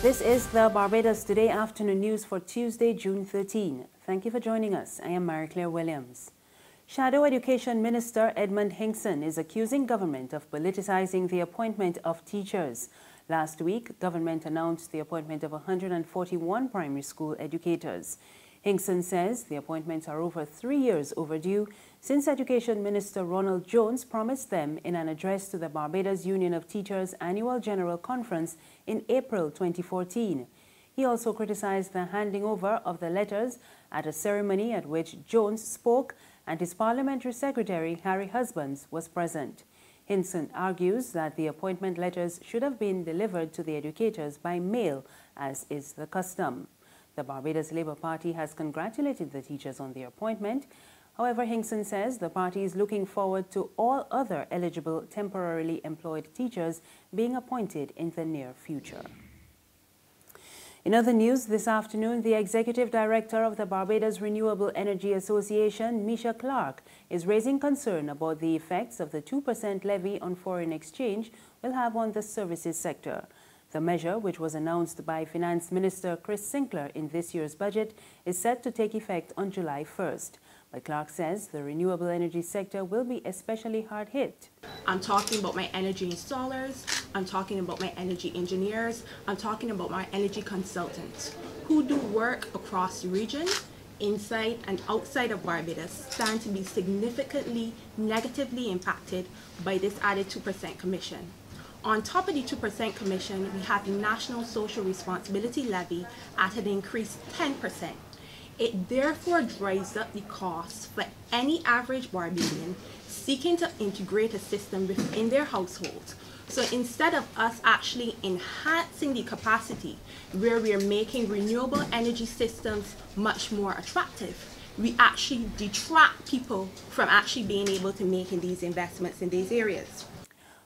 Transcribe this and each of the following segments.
This is the Barbados Today afternoon news for Tuesday, June 13. Thank you for joining us. I am Mary Claire Williams. Shadow Education Minister Edmund Hinkson is accusing government of politicizing the appointment of teachers. Last week, government announced the appointment of 141 primary school educators. Hinkson says the appointments are over 3 years overdue since Education Minister Ronald Jones promised them in an address to the Barbados Union of Teachers Annual General Conference in April 2014. He also criticized the handing over of the letters at a ceremony at which Jones spoke and his Parliamentary Secretary Harry Husbands was present. Hinkson argues that the appointment letters should have been delivered to the educators by mail, as is the custom. The Barbados Labour Party has congratulated the teachers on their appointment. However, Hinkson says the party is looking forward to all other eligible temporarily employed teachers being appointed in the near future. In other news, this afternoon, the Executive Director of the Barbados Renewable Energy Association, Misha Clark, is raising concern about the effects of the 2% levy on foreign exchange will have on the services sector. The measure, which was announced by Finance Minister Chris Sinclair in this year's budget, is set to take effect on July 1st. But Clark says the renewable energy sector will be especially hard hit. I'm talking about my energy installers, I'm talking about my energy engineers, I'm talking about my energy consultants who do work across the region, inside and outside of Barbados, stand to be significantly negatively impacted by this added 2% commission. On top of the 2% commission, we have the National Social Responsibility Levy at an increased 10%. It therefore drives up the cost for any average Barbadian seeking to integrate a system within their household. So instead of us actually enhancing the capacity where we are making renewable energy systems much more attractive, we actually detract people from actually being able to make these investments in these areas.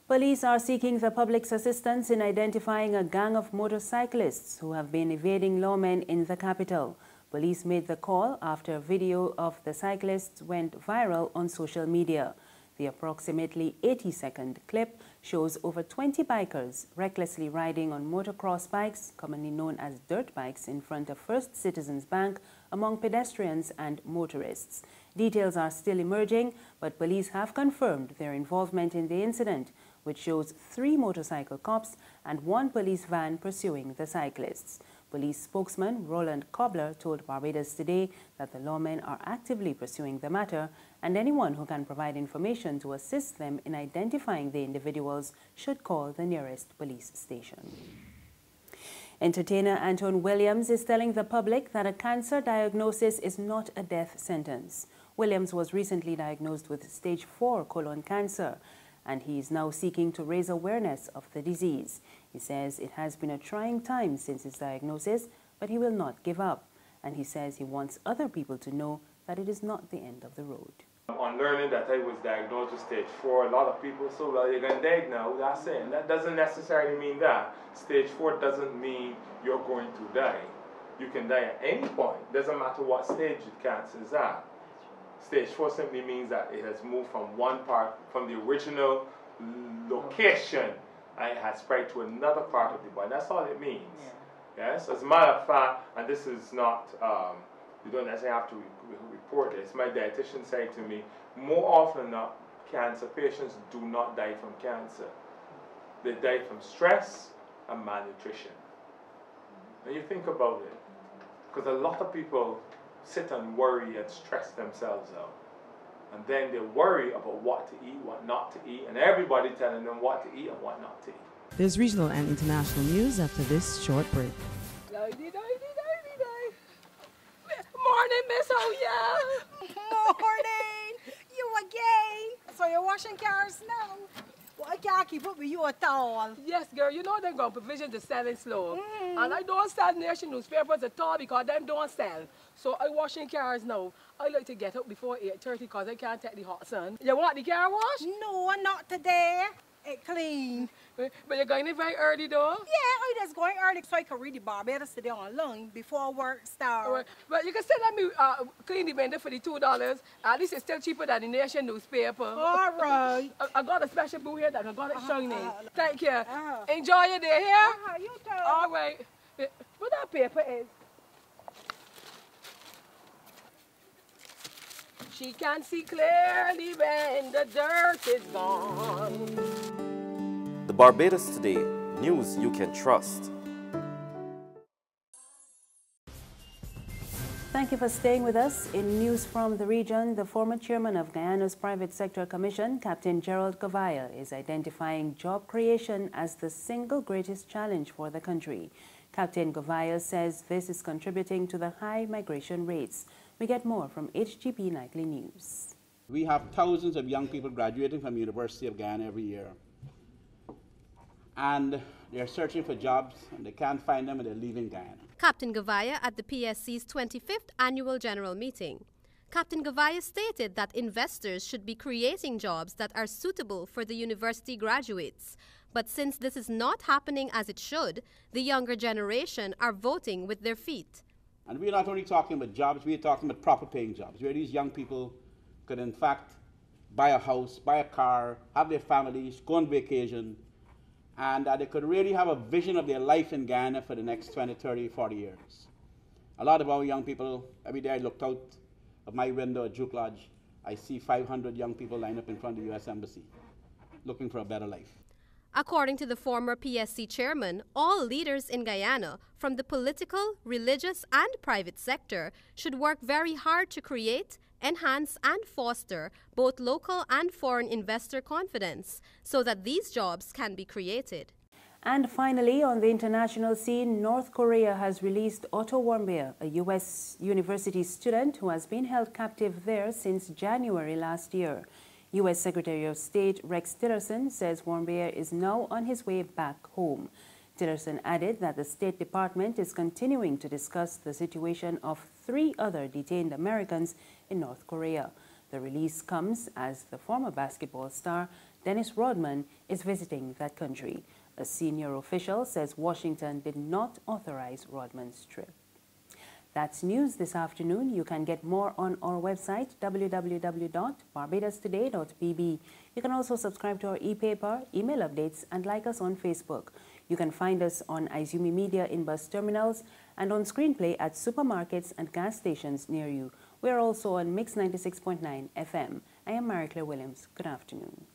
Police are seeking the public's assistance in identifying a gang of motorcyclists who have been evading lawmen in the capital. Police made the call after a video of the cyclists went viral on social media. The approximately 80-second clip shows over 20 bikers recklessly riding on motocross bikes, commonly known as dirt bikes, in front of First Citizens Bank among pedestrians and motorists. Details are still emerging, but police have confirmed their involvement in the incident, which shows 3 motorcycle cops and 1 police van pursuing the cyclists. Police spokesman Roland Cobbler told Barbados Today that the lawmen are actively pursuing the matter and anyone who can provide information to assist them in identifying the individuals should call the nearest police station. Entertainer Anton Williams is telling the public that a cancer diagnosis is not a death sentence. Williams was recently diagnosed with stage 4 colon cancer, and he is now seeking to raise awareness of the disease. He says it has been a trying time since his diagnosis, but he will not give up. And he says he wants other people to know that it is not the end of the road. On learning that I was diagnosed with stage 4, a lot of people say, well, you're going to die now. That's it. That doesn't necessarily mean that. Stage 4 doesn't mean you're going to die. You can die at any point. Doesn't matter what stage the cancer is at. Stage 4 simply means that it has moved from one part, from the original location, and it has spread to another part of the body. That's all it means. Yeah. Yes? As a matter of fact, and this is not, you don't necessarily have to report this. My dietitian said to me, more often than not, cancer patients do not die from cancer. They die from stress and malnutrition. Now you think about it, because a lot of people sit and worry and stress themselves out. And then they worry about what to eat, what not to eat, and everybody telling them what to eat and what not to eat. There's regional and international news after this short break. Morning, Miss Oya. Morning. You again. So you're washing cars now? Well, I can't keep up with you at all. Yes, girl. You know they're going to provision to selling slow. And I don't sell nation newspapers at all because them don't sell. So I washing cars now. I like to get up before 8:30 because I can't take the hot sun. You want the car wash? No, not today. It clean. But you're going in very early though? Yeah, I just going early so I can read the Barbados Today online before work starts. Right. But you can still let me clean the window for the $2. At least it's still cheaper than the nation newspaper. All right. I got a special boo here that I got it shining. Thank you. Enjoy your day here. You too. All right. What that paper is? She can see clearly when the dirt is gone. The Barbados Today, news you can trust. Thank you for staying with us. In news from the region, the former chairman of Guyana's Private Sector Commission, Captain Gerald Gavaya, is identifying job creation as the single greatest challenge for the country. Captain Gavaya says this is contributing to the high migration rates. We get more from HGP Nightly News. We have thousands of young people graduating from the University of Guyana every year. And they're searching for jobs and they can't find them and they're leaving Guyana. Captain Gavaya at the PSC's 25th Annual General Meeting. Captain Gavaya stated that investors should be creating jobs that are suitable for the university graduates. But since this is not happening as it should, the younger generation are voting with their feet. And we're not only talking about jobs, we're talking about proper paying jobs, where these young people could in fact buy a house, buy a car, have their families, go on vacation, and that they could really have a vision of their life in Guyana for the next 20, 30, 40 years. A lot of our young people, every day I looked out of my window at Juke Lodge, I see 500 young people lined up in front of the U.S. Embassy, looking for a better life. According to the former PSC chairman, all leaders in Guyana, from the political, religious, and private sector, should work very hard to create, enhance, and foster both local and foreign investor confidence so that these jobs can be created. And finally, on the international scene, North Korea has released Otto Warmbier, a U.S. university student who has been held captive there since January last year. U.S. Secretary of State Rex Tillerson says Warmbier is now on his way back home. Tillerson added that the State Department is continuing to discuss the situation of 3 other detained Americans in North Korea. The release comes as the former basketball star Dennis Rodman is visiting that country. A senior official says Washington did not authorize Rodman's trip. That's news this afternoon. You can get more on our website, www.barbadostoday.bb. You can also subscribe to our e-paper, email updates, and like us on Facebook. You can find us on Izumi Media in bus terminals and on Screenplay at supermarkets and gas stations near you. We are also on Mix 96.9 FM. I am Mary Claire Williams. Good afternoon.